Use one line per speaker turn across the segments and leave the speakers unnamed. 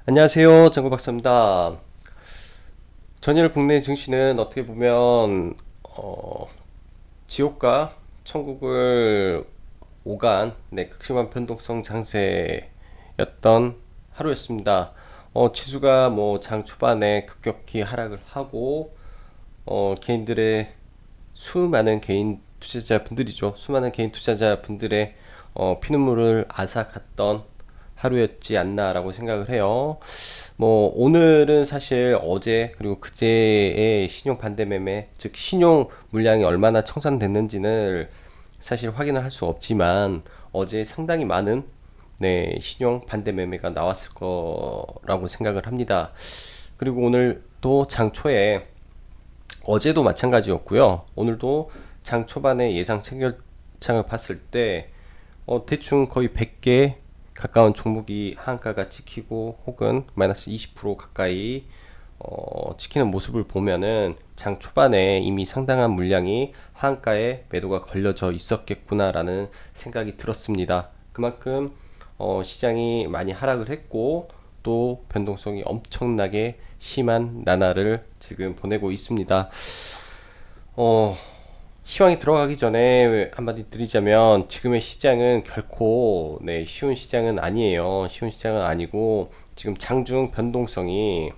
안녕하세요. 정구박사입니다. 전일 국내 증시는 어떻게 보면 지옥과 천국을 오간 극심한 변동성 장세였던 하루였습니다. 지수가 뭐 장 초반에 급격히 하락을 하고 개인들의 수많은 개인 투자자분들이죠. 수많은 개인 투자자분들의 피눈물을 앗아갔던 하루였지 않나라고 생각을 해요. 뭐 오늘은 사실 어제 그리고 그제의 신용 반대 매매, 즉 신용 물량이 얼마나 청산됐는지는 사실 확인을 할 수 없지만 어제 상당히 많은 신용 반대 매매가 나왔을 거라고 생각을 합니다. 그리고 오늘 또 장 초에 어제도 마찬가지였고요. 오늘도 장 초반에 예상 체결창을 봤을 때 대충 거의 100개 가까운 종목이 하한가가 찍히고 혹은 마이너스 20% 가까이 찍히는 모습을 보면은 장 초반에 이미 상당한 물량이 하한가에 매도가 걸려져 있었겠구나라는 생각이 들었습니다. 그만큼 시장이 많이 하락을 했고 또 변동성이 엄청나게 심한 나날을 지금 보내고 있습니다. 어, 시황이 들어가기 전에 한마디 드리자면 지금의 시장은 결코 쉬운 시장은 아니에요. 쉬운 시장은 아니고 지금 장중 변동성이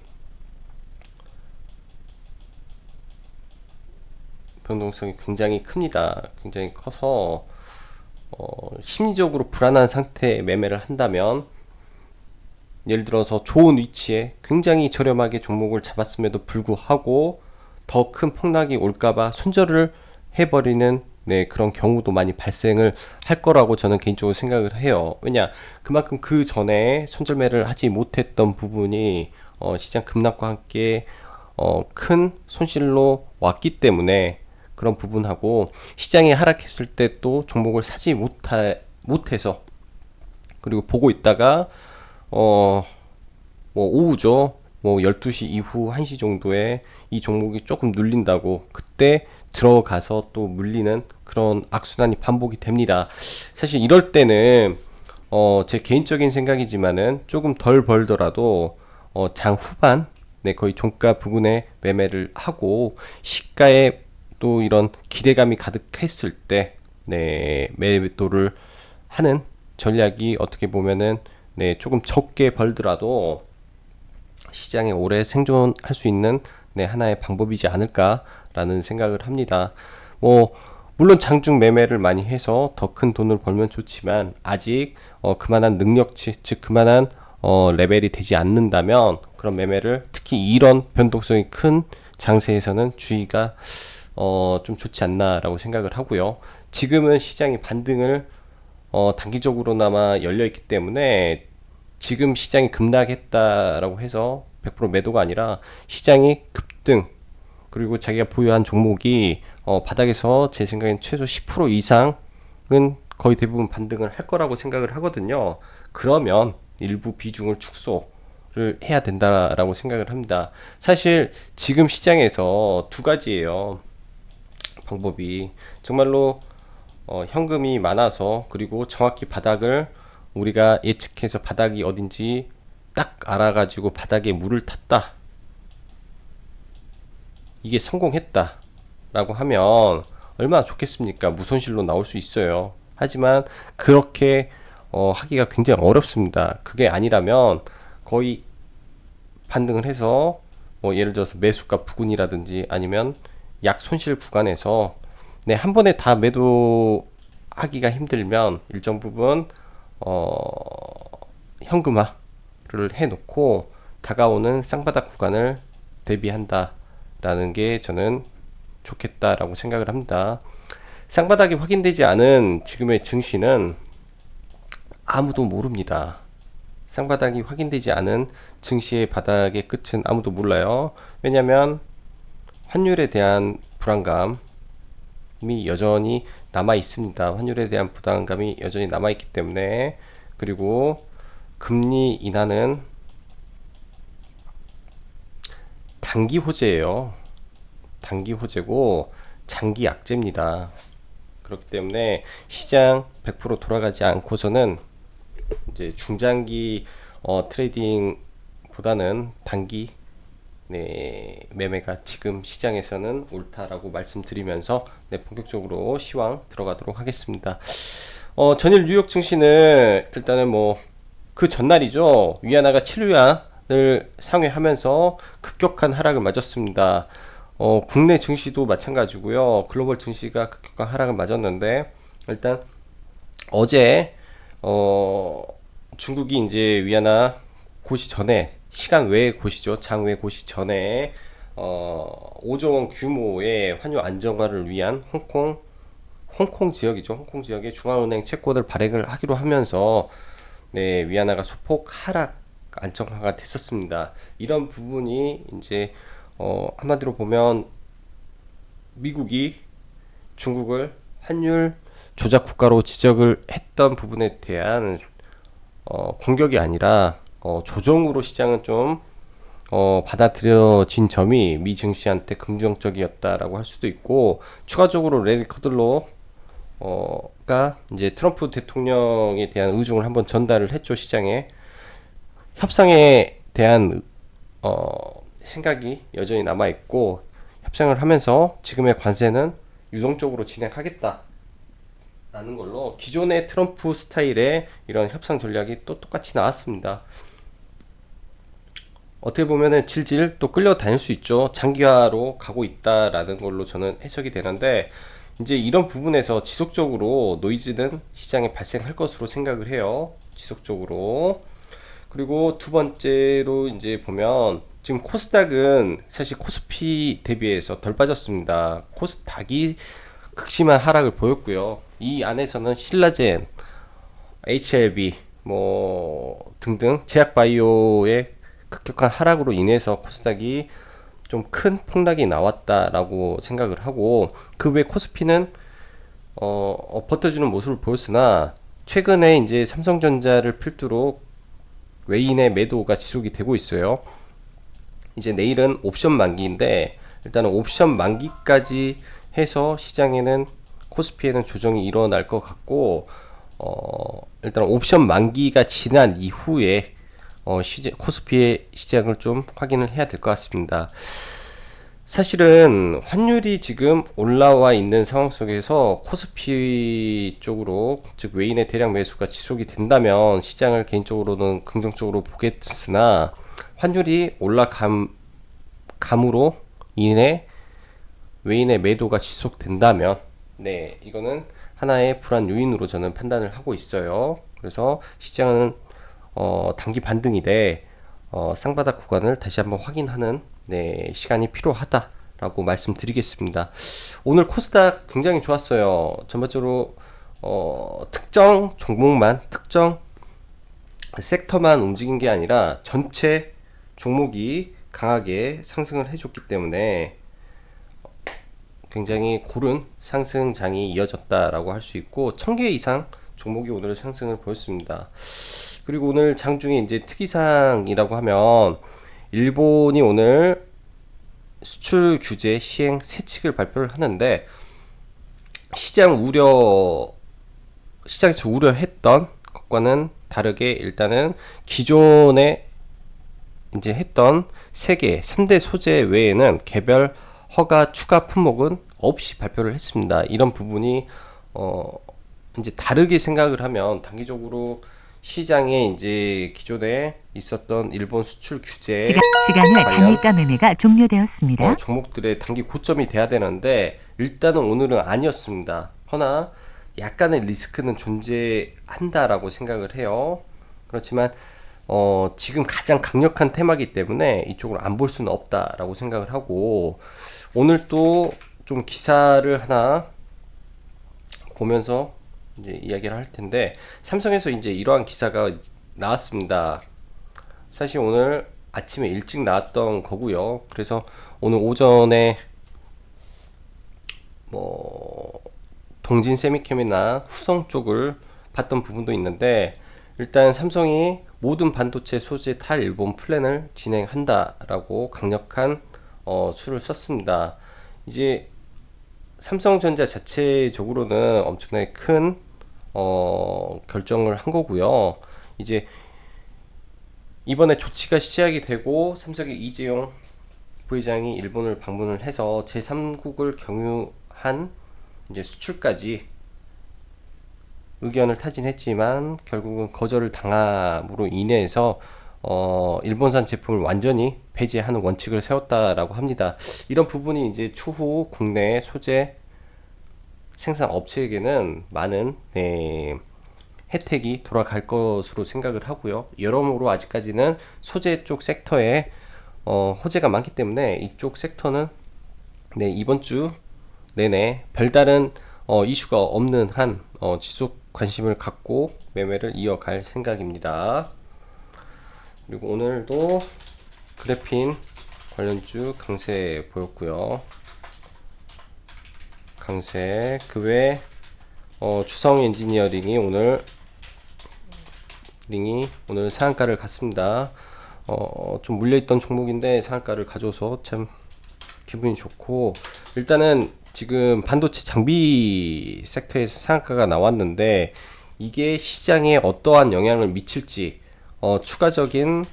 굉장히 큽니다. 굉장히 커서 심리적으로 불안한 상태에 매매를 한다면 예를 들어서 좋은 위치에 굉장히 저렴하게 종목을 잡았음에도 불구하고 더 큰 폭락이 올까봐 손절을 해버리는 그런 경우도 많이 발생을 할 거라고 저는 개인적으로 생각을 해요. 왜냐, 그만큼 그 전에 손절매를 하지 못했던 부분이 시장 급락과 함께 큰 손실로 왔기 때문에 그런 부분하고 시장이 하락했을 때 또 종목을 사지 못해서 그리고 보고 있다가 어, 뭐 오후죠. 뭐 12시 이후 1시 정도에 이 종목이 조금 눌린다고 그때 들어가서 또 물리는 그런 악순환이 반복이 됩니다. 사실 이럴 때는 제 개인적인 생각이지만은 조금 덜 벌더라도 장 후반 거의 종가 부근에 매매를 하고 시가에 또 이런 기대감이 가득했을 때 매도를 하는 전략이 어떻게 보면은 조금 적게 벌더라도 시장에 오래 생존할 수 있는 하나의 방법이지 않을까라는 생각을 합니다. 뭐 물론 장중 매매를 많이 해서 더 큰 돈을 벌면 좋지만 아직 그만한 능력치 즉 그만한 레벨이 되지 않는다면 그런 매매를 특히 이런 변동성이 큰 장세에서는 주의가 좀 좋지 않나라고 생각을 하고요. 지금은 시장이 반등을 단기적으로나마 열려 있기 때문에 지금 시장이 급락했다라고 해서 100% 매도가 아니라 시장이 급등 그리고 자기가 보유한 종목이 바닥에서 제 생각엔 최소 10% 이상은 거의 대부분 반등을 할 거라고 생각을 하거든요. 그러면 일부 비중을 축소를 해야 된다라고 생각을 합니다. 사실 지금 시장에서 두 가지예요. 방법이 정말로 현금이 많아서 그리고 정확히 바닥을 우리가 예측해서 바닥이 어딘지 딱 알아가지고 바닥에 물을 탔다. 이게 성공했다. 라고 하면 얼마나 좋겠습니까? 무손실로 나올 수 있어요. 하지만 그렇게 하기가 굉장히 어렵습니다. 그게 아니라면 거의 반등을 해서 뭐 예를 들어서 매수가 부근이라든지 아니면 약 손실 구간에서 한 번에 다 매도하기가 힘들면 일정 부분 현금화를 해놓고 다가오는 쌍바닥 구간을 대비한다라는 게 저는 좋겠다라고 생각을 합니다. 쌍바닥이 확인되지 않은 지금의 증시는 아무도 모릅니다. 쌍바닥이 확인되지 않은 증시의 바닥의 끝은 아무도 몰라요. 왜냐하면 환율에 대한 불안감이 여전히 남아 있습니다. 환율에 대한 부담감이 여전히 남아 있기 때문에 그리고 금리 인하는 단기 호재예요. 단기 호재고 장기 약재입니다. 그렇기 때문에 시장 100% 돌아가지 않고서는 이제 중장기 트레이딩 보다는 단기 매매가 지금 시장에서는 옳다라고 말씀드리면서 본격적으로 시황 들어가도록 하겠습니다. 전일 뉴욕 증시는 일단은 그 전날이죠. 위안화가 7위안을 상회하면서 급격한 하락을 맞았습니다. 국내 증시도 마찬가지고요. 글로벌 증시가 급격한 하락을 맞았는데, 일단 어제 중국이 이제 위안화 고시 전에, 시간 외의 고시죠. 장 외 고시 전에 5조 원 규모의 환율 안정화를 위한 홍콩 지역이죠. 홍콩 지역의 중앙은행 채권을 발행을 하기로 하면서 위안화가 소폭 하락 안정화가 됐었습니다. 이런 부분이 이제 한마디로 보면 미국이 중국을 환율 조작 국가로 지적을 했던 부분에 대한 공격이 아니라 조정으로 시장은 좀 받아들여진 점이 미 증시한테 긍정적이었다라고 할 수도 있고, 추가적으로 레리 커들로 가 이제 트럼프 대통령에 대한 의중을 한번 전달을 했죠. 시장에 협상에 대한 생각이 여전히 남아 있고, 협상을 하면서 지금의 관세는 유동적으로 진행하겠다 라는 걸로 기존의 트럼프 스타일의 이런 협상 전략이 또 똑같이 나왔습니다. 어떻게 보면은 질질 또 끌려다닐 수 있죠. 장기화로 가고 있다라는 걸로 저는 해석이 되는데, 이제 이런 부분에서 지속적으로 노이즈는 시장에 발생할 것으로 생각을 해요. 지속적으로. 그리고 두 번째로 이제 보면 지금 코스닥은 사실 코스피 대비해서 덜 빠졌습니다. 코스닥이 극심한 하락을 보였고요. 이 안에서는 신라젠, HLB 등등 제약바이오의 급격한 하락으로 인해서 코스닥이 좀 큰 폭락이 나왔다라고 생각을 하고, 그 외 코스피는 버텨주는 모습을 보였으나 최근에 이제 삼성전자를 필두로 외인의 매도가 지속이 되고 있어요. 이제 내일은 옵션 만기인데, 일단은 옵션 만기까지 해서 시장에는 코스피에는 조정이 일어날 것 같고, 일단 옵션 만기가 지난 이후에 코스피의 시장을 좀 확인을 해야 될 것 같습니다. 사실은 환율이 지금 올라와 있는 상황 속에서 코스피 쪽으로, 즉 외인의 대량 매수가 지속이 된다면 시장을 개인적으로는 긍정적으로 보겠으나, 환율이 올라감으로 인해 외인의 매도가 지속된다면 이거는 하나의 불안 요인으로 저는 판단을 하고 있어요. 그래서 시장은 단기 반등이되 쌍바닥 구간을 다시 한번 확인하는 시간이 필요하다라고 말씀드리겠습니다. 오늘 코스닥 굉장히 좋았어요. 전반적으로 특정 종목만, 특정 섹터만 움직인 게 아니라 전체 종목이 강하게 상승을 해줬기 때문에 굉장히 고른 상승장이 이어졌다라고 할 수 있고, 1000개 이상 종목이 오늘 상승을 보였습니다. 그리고 오늘 장중에 이제 특이사항이라고 하면, 일본이 오늘 수출 규제 시행 세칙을 발표를 하는데, 시장에서 우려했던 것과는 다르게 일단은 기존에 이제 했던 세계 3대 소재 외에는 개별 허가 추가 품목은 없이 발표를 했습니다. 이런 부분이 이제 다르게 생각을 하면 단기적으로 시장에 이제 기존에 있었던 일본 수출 규제
시간을 단일가 매매가 종료되었습니다.
종목들의 단기 고점이 돼야 되는데, 일단은 오늘은 아니었습니다. 허나 약간의 리스크는 존재한다라고 생각을 해요. 그렇지만 지금 가장 강력한 테마이기 때문에 이쪽으로 안 볼 수는 없다라고 생각을 하고, 오늘 또 좀 기사를 하나 보면서 이제 이야기를 할 텐데, 삼성에서 이제 이러한 기사가 나왔습니다. 사실 오늘 아침에 일찍 나왔던 거고요. 그래서 오늘 오전에 동진 세미캠이나 후성 쪽을 봤던 부분도 있는데, 일단 삼성이 모든 반도체 소재 탈일본 플랜을 진행한다라고 강력한 수를 썼습니다. 이제 삼성전자 자체적으로는 엄청나게 큰 결정을 한 거고요. 이제 이번에 조치가 시작이 되고 삼성의 이재용 부회장이 일본을 방문을 해서 제3국을 경유한 이제 수출까지 의견을 타진했지만 결국은 거절을 당함으로 인해서 일본산 제품을 완전히 배제하는 원칙을 세웠다라고 합니다. 이런 부분이 이제 추후 국내 소재 생산 업체에게는 많은 혜택이 돌아갈 것으로 생각을 하고요. 여러모로 아직까지는 소재 쪽 섹터에 호재가 많기 때문에 이쪽 섹터는 이번 주 내내 별다른 이슈가 없는 한 지속 관심을 갖고 매매를 이어갈 생각입니다. 그리고 오늘도 그래핀 관련주 강세 보였고요. 강세 그 외 주성 엔지니어링이 오늘 상한가를 갔습니다. 좀 물려있던 종목인데 상한가를 가져서 참 기분이 좋고, 일단은 지금 반도체 장비 섹터에서 상한가가 나왔는데 이게 시장에 어떠한 영향을 미칠지, 추가적인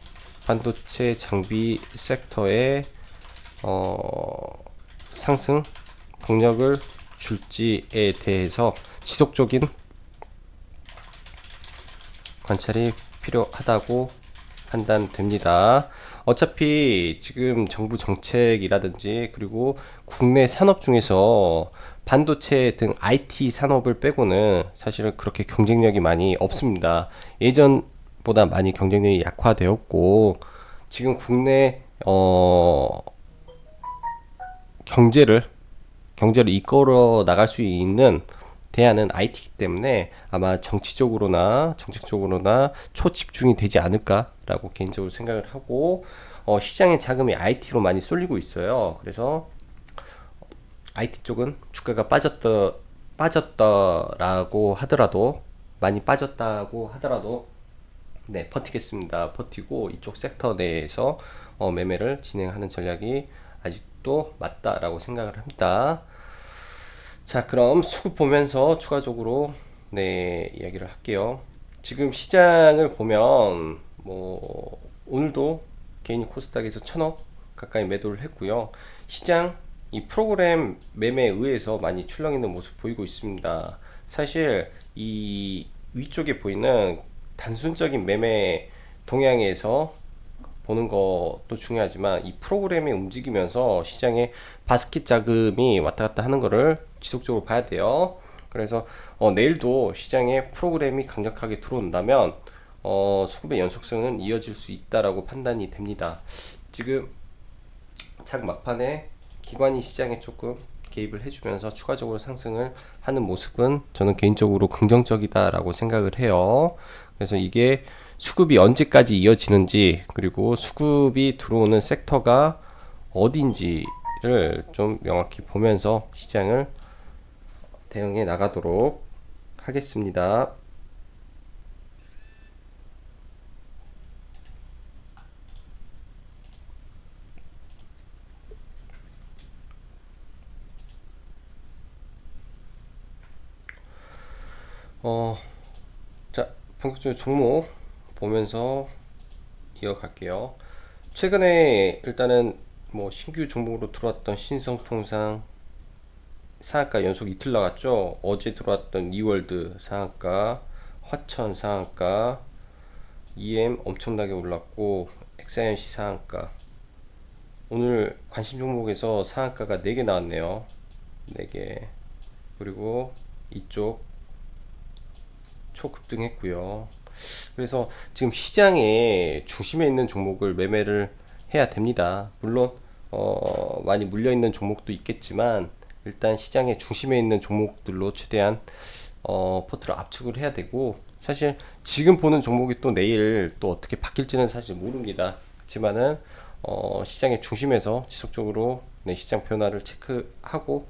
반도체 장비 섹터에 상승 동력을 줄지에 대해서 지속적인 관찰이 필요하다고 판단됩니다. 어차피 지금 정부 정책이라든지 그리고 국내 산업 중에서 반도체 등 IT 산업을 빼고는 사실은 그렇게 경쟁력이 많이 없습니다. 예전보다 많이 경쟁력이 약화되었고, 지금 국내 경제를 이끌어 나갈 수 있는 대안은 IT이기 때문에 아마 정치적으로나 정책적으로나 초집중이 되지 않을까라고 개인적으로 생각을 하고, 시장의 자금이 IT로 많이 쏠리고 있어요. 그래서 IT 쪽은 주가가 빠졌다라고 하더라도, 많이 빠졌다고 하더라도 버티겠습니다. 버티고 이쪽 섹터 내에서 매매를 진행하는 전략이 아직도 맞다라고 생각을 합니다. 자, 그럼 수급 보면서 추가적으로 이야기를 할게요. 지금 시장을 보면 오늘도 개인이 코스닥에서 1,000억 가까이 매도를 했고요. 시장 이 프로그램 매매에 의해서 많이 출렁이는 모습 보이고 있습니다. 사실 이 위쪽에 보이는 단순적인 매매 동향에서 보는 것도 중요하지만 이 프로그램이 움직이면서 시장에 바스켓 자금이 왔다 갔다 하는 거를 지속적으로 봐야 돼요. 그래서 내일도 시장에 프로그램이 강력하게 들어온다면 수급의 연속성은 이어질 수 있다라고 판단이 됩니다. 지금 장 막판에 기관이 시장에 조금 개입을 해주면서 추가적으로 상승을 하는 모습은 저는 개인적으로 긍정적이다라고 생각을 해요. 그래서 이게 수급이 언제까지 이어지는지, 그리고 수급이 들어오는 섹터가 어딘지를 좀 명확히 보면서 시장을 대응해 나가도록 하겠습니다. 자, 본격적으로 종목 보면서 이어갈게요. 최근에 일단은 신규 종목으로 들어왔던 신성통상 상한가 연속 이틀 나갔죠. 어제 들어왔던 이월드 상한가, 화천 상한가, EM 엄청나게 올랐고, 엑사이언시 상한가. 오늘 관심 종목에서 상한가가 4개 나왔네요. 4개. 그리고 이쪽 초급등했고요. 그래서 지금 시장의 중심에 있는 종목을 매매를 해야 됩니다. 물론 많이 물려있는 종목도 있겠지만 일단 시장의 중심에 있는 종목들로 최대한 포트를 압축을 해야 되고, 사실 지금 보는 종목이 또 내일 또 어떻게 바뀔지는 사실 모릅니다. 그렇지만은 시장의 중심에서 지속적으로 시장 변화를 체크하고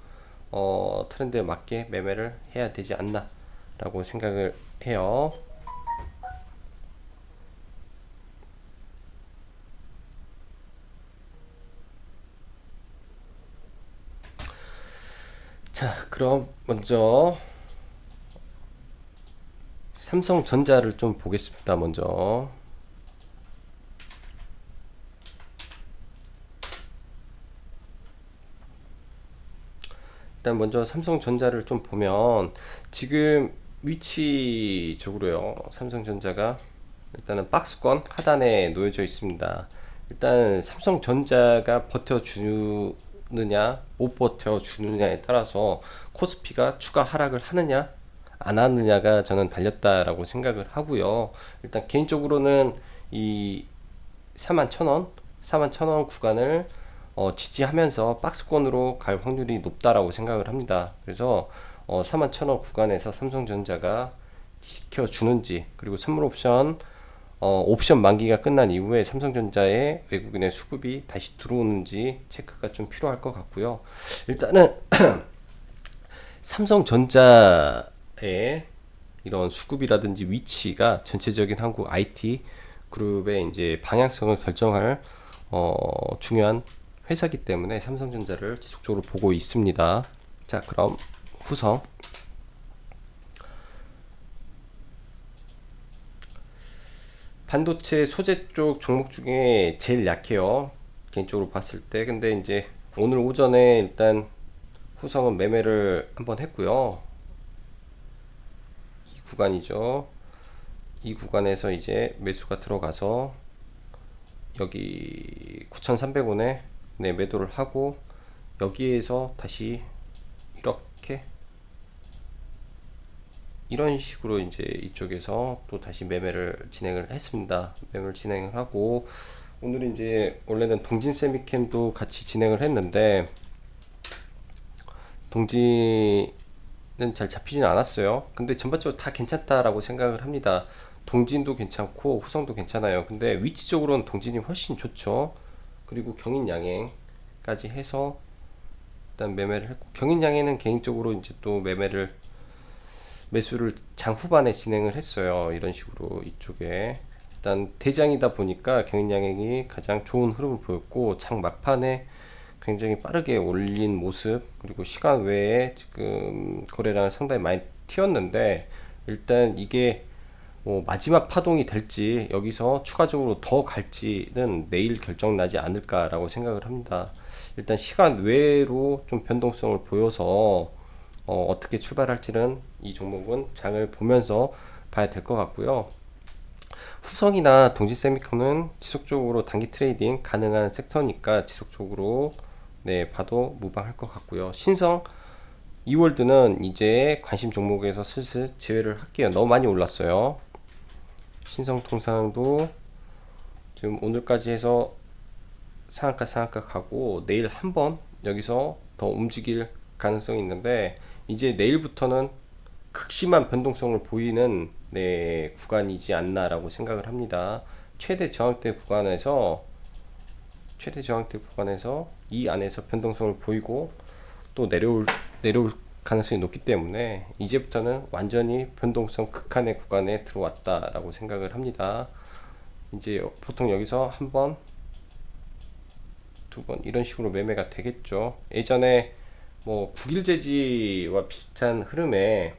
트렌드에 맞게 매매를 해야 되지 않나 라고 생각을 해요. 자, 그럼 먼저 삼성전자를 좀 보겠습니다. 먼저 일단 먼저 삼성전자를 좀 보면 지금 위치적으로요. 삼성전자가 일단은 박스권 하단에 놓여져 있습니다. 일단 삼성전자가 버텨주느냐 못 버텨주느냐에 따라서 코스피가 추가 하락을 하느냐 안 하느냐가 저는 달렸다라고 생각을 하고요. 일단 개인적으로는 이 41,000원 41,000원 구간을 지지하면서 박스권으로 갈 확률이 높다라고 생각을 합니다. 그래서 41,000원 구간에서 삼성전자가 지켜주는지, 그리고 선물 옵션 옵션 만기가 끝난 이후에 삼성전자에 외국인의 수급이 다시 들어오는지 체크가 좀 필요할 것 같고요. 일단은 삼성전자의 이런 수급이라든지 위치가 전체적인 한국 IT 그룹의 이제 방향성을 결정할 중요한 회사기 때문에 삼성전자를 지속적으로 보고 있습니다. 자, 그럼 후성. 반도체 소재 쪽 종목 중에 제일 약해요. 개인적으로 봤을 때. 근데 이제 오늘 오전에 일단 후성은 매매를 한번 했고요. 이 구간이죠. 이 구간에서 이제 매수가 들어가서 여기 9,300원에 매도를 하고 여기에서 다시 이렇게 이런 식으로 이제 이쪽에서 또 다시 매매를 진행을 했습니다. 매매를 진행을 하고 오늘 이제 원래는 동진 세미캠도 같이 진행을 했는데 동진은 잘 잡히진 않았어요. 근데 전반적으로 다 괜찮다라고 생각을 합니다. 동진도 괜찮고 후성도 괜찮아요. 근데 위치적으로는 동진이 훨씬 좋죠. 그리고 경인양행까지 해서 일단 매매를 했고, 경인양행은 개인적으로 이제 또 매수를 장 후반에 진행을 했어요. 이런 식으로 이쪽에 일단 대장이다 보니까 경인양행이 가장 좋은 흐름을 보였고, 장 막판에 굉장히 빠르게 올린 모습, 그리고 시간 외에 지금 거래량을 상당히 많이 튀었는데 일단 이게 뭐 마지막 파동이 될지 여기서 추가적으로 더 갈지는 내일 결정나지 않을까라고 생각을 합니다. 일단 시간 외로 좀 변동성을 보여서 어떻게 출발할지는 이 종목은 장을 보면서 봐야 될 것 같고요. 후성이나 동지세미콘은 지속적으로 단기 트레이딩 가능한 섹터니까 지속적으로 봐도 무방할 것 같고요. 신성 이월드는 이제 관심 종목에서 슬슬 제외를 할게요. 너무 많이 올랐어요. 신성통상도 지금 오늘까지 해서 상한가 가고 내일 한번 여기서 더 움직일 가능성이 있는데 이제 내일부터는 극심한 변동성을 보이는 구간이지 않나라고 생각을 합니다. 최대 저항대 구간에서 이 안에서 변동성을 보이고 또 내려올 가능성이 높기 때문에 이제부터는 완전히 변동성 극한의 구간에 들어왔다라고 생각을 합니다. 이제 보통 여기서 한 번, 두 번 이런 식으로 매매가 되겠죠. 예전에 뭐 국일제지와 비슷한 흐름의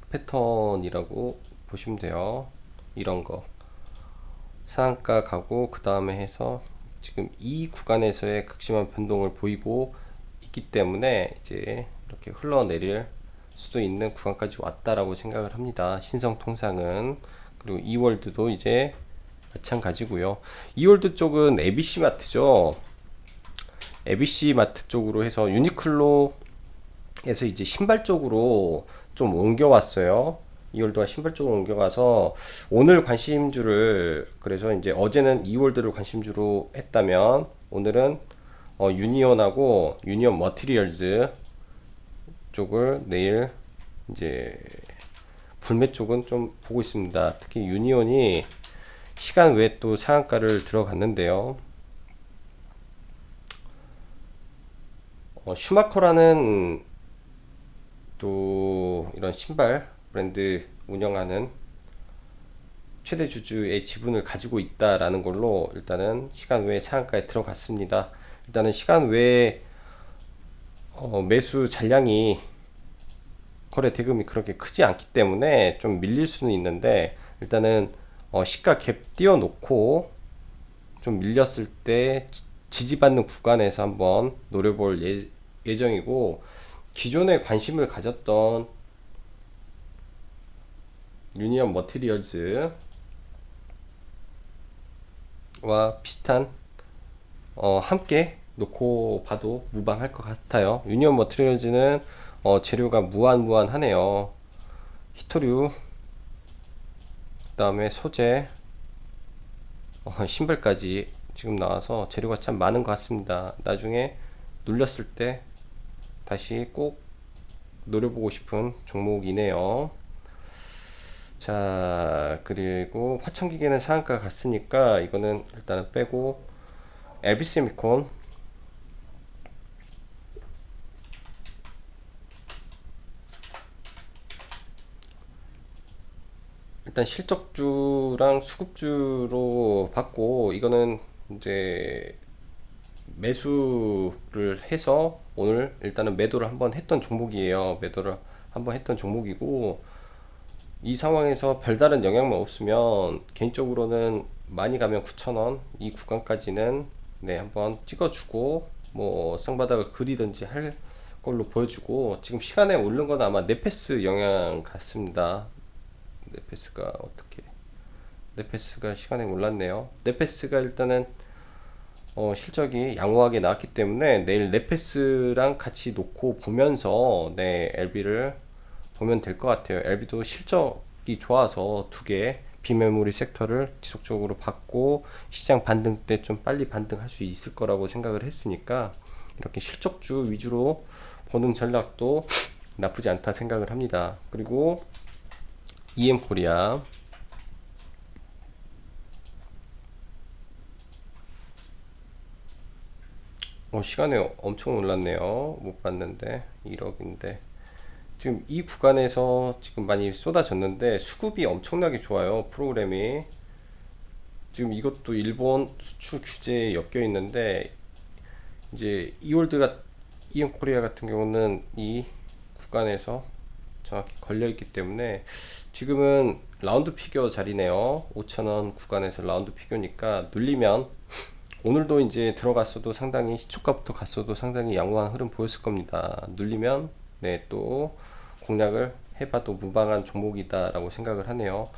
패턴이라고 보시면 돼요. 이런 거 상한가 가고 그 다음에 해서 지금 이 구간에서의 극심한 변동을 보이고 있기 때문에 이제 이렇게 흘러내릴 수도 있는 구간까지 왔다라고 생각을 합니다. 신성통상은. 그리고 이월드도 이제 마찬가지고요. 이월드 쪽은 ABC 마트죠. ABC 마트 쪽으로 해서 유니클로에서 이제 신발 쪽으로 좀 옮겨왔어요. 이월드가 신발 쪽으로 옮겨가서 오늘 관심주를, 그래서 이제 어제는 이월드를 관심주로 했다면 오늘은 유니온하고 유니온 머티리얼즈 쪽을 내일 이제 불매 쪽은 좀 보고 있습니다. 특히 유니온이 시간 외에 또 상한가를 들어갔는데요. 슈마커라는 또 이런 신발 브랜드 운영하는 최대 주주의 지분을 가지고 있다라는 걸로 일단은 시간 외에 상한가에 들어갔습니다. 일단은 시간 외에 매수 잔량이 거래 대금이 그렇게 크지 않기 때문에 좀 밀릴 수는 있는데 일단은 시가 갭 띄워놓고 좀 밀렸을 때 지지받는 구간에서 한번 노려볼 예정이고, 기존에 관심을 가졌던 유니언 머티리얼즈와 비슷한 함께 놓고 봐도 무방할 것 같아요. 유니온 머티리얼즈는 재료가 무한하네요. 히토류, 그 다음에 소재, 신발까지 지금 나와서 재료가 참 많은 것 같습니다. 나중에 눌렸을 때 다시 꼭 노려보고 싶은 종목이네요. 자, 그리고 화천기계는 상한가 갔으니까 이거는 일단은 빼고, 엘비스미콘 일단 실적주랑 수급주로 봤고, 이거는 이제 매수를 해서 오늘 일단은 매도를 한번 했던 종목이에요. 매도를 한번 했던 종목이고, 이 상황에서 별다른 영향만 없으면 개인적으로는 많이 가면 9,000원 이 구간까지는 네 한번 찍어주고, 뭐 쌍바닥을 그리든지 할 걸로 보여주고, 지금 시간에 오른 건 아마 네페스 영향 같습니다. 네페스가 어떻게, 네페스가 시간에 올랐네요. 네페스가 일단은 실적이 양호하게 나왔기 때문에 내일 네페스랑 같이 놓고 보면서 네 LB를 보면 될 것 같아요. LB도 실적이 좋아서 두 개 비메모리 섹터를 지속적으로 받고 시장 반등 때 좀 빨리 반등할 수 있을 거라고 생각을 했으니까, 이렇게 실적주 위주로 보는 전략도 나쁘지 않다 생각을 합니다. 그리고 EM 코리아 시간에 엄청 올랐네요. 못 봤는데 1억인데 지금 이 구간에서 지금 많이 쏟아졌는데 수급이 엄청나게 좋아요. 프로그램이 지금 이것도 일본 수출 규제에 엮여 있는데, 이제 이월드가 이엠 코리아 같은 경우는 이 구간에서 정확히 걸려 있기 때문에 지금은 라운드 피겨 자리네요. 5,000원 구간에서 라운드 피겨니까 눌리면 오늘도 이제 들어갔어도 상당히 시초가부터 갔어도 상당히 양호한 흐름 보였을 겁니다. 눌리면 네 또 공략을 해봐도 무방한 종목이다라고 생각을 하네요.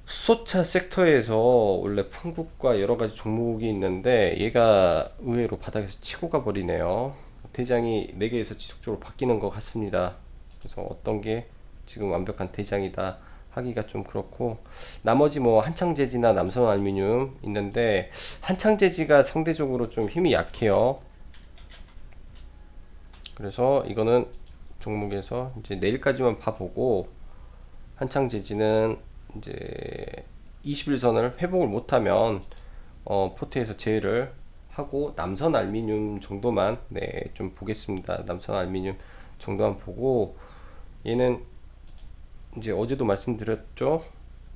수소차 섹터에서 원래 풍국과 여러 가지 종목이 있는데 얘가 의외로 바닥에서 치고 가버리네요. 대장이 4개에서 지속적으로 바뀌는 것 같습니다. 그래서 어떤 게 지금 완벽한 대장이다 하기가 좀 그렇고, 나머지 뭐 한창제지나 남성알루미늄 있는데 한창제지가 상대적으로 좀 힘이 약해요. 그래서 이거는 종목에서 이제 내일까지만 봐보고, 한창제지는 이제 21선을 회복을 못하면 포트에서 제외를 하고 남선 알루미늄 정도만 네 좀 보겠습니다. 남선 알루미늄 정도만 보고, 얘는 이제 어제도 말씀드렸죠.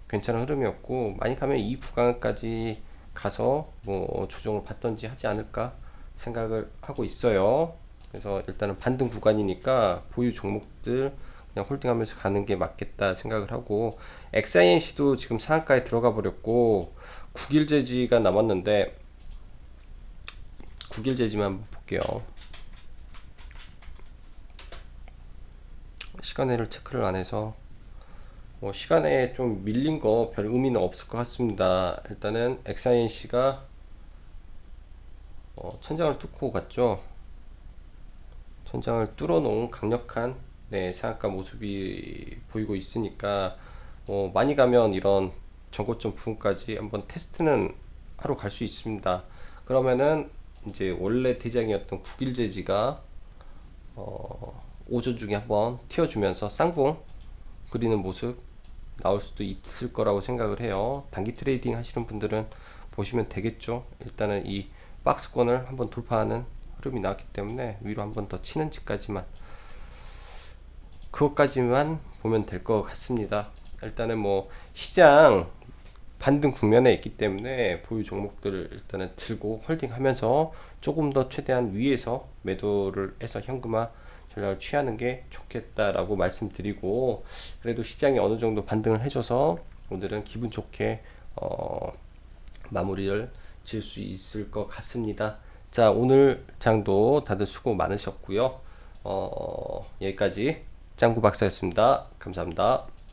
괜찮은 흐름이었고, 많이 가면 이 구간까지 가서 뭐 조정을 받던지 하지 않을까 생각을 하고 있어요. 그래서 일단은 반등 구간이니까 보유 종목들 그냥 홀딩하면서 가는 게 맞겠다 생각을 하고, XINC도 지금 상한가에 들어가 버렸고 9일 제지가 남았는데 9일 제지만 한번 볼게요. 시간에를 체크를 안 해서 시간에 좀 밀린 거 별 의미는 없을 것 같습니다. 일단은 XINC가 천장을 뚫고 갔죠. 천장을 뚫어 놓은 강력한 네, 상한가 모습이 보이고 있으니까 많이 가면 이런 전고점 부분까지 한번 테스트는 하러 갈 수 있습니다. 그러면은 이제 원래 대장이었던 국일제지가 오전 중에 한번 튀어주면서 쌍봉 그리는 모습 나올 수도 있을 거라고 생각을 해요. 단기 트레이딩 하시는 분들은 보시면 되겠죠. 일단은 이 박스권을 한번 돌파하는 흐름이 나왔기 때문에 위로 한번 더 치는지까지만, 그것까지만 보면 될 것 같습니다. 일단은 뭐 시장 반등 국면에 있기 때문에 보유 종목들을 일단은 들고 홀딩하면서 조금 더 최대한 위에서 매도를 해서 현금화 전략을 취하는 게 좋겠다라고 말씀드리고, 그래도 시장이 어느 정도 반등을 해줘서 오늘은 기분 좋게 마무리를 질 수 있을 것 같습니다. 자, 오늘 장도 다들 수고 많으셨고요. 여기까지 짱구 박사였습니다. 감사합니다.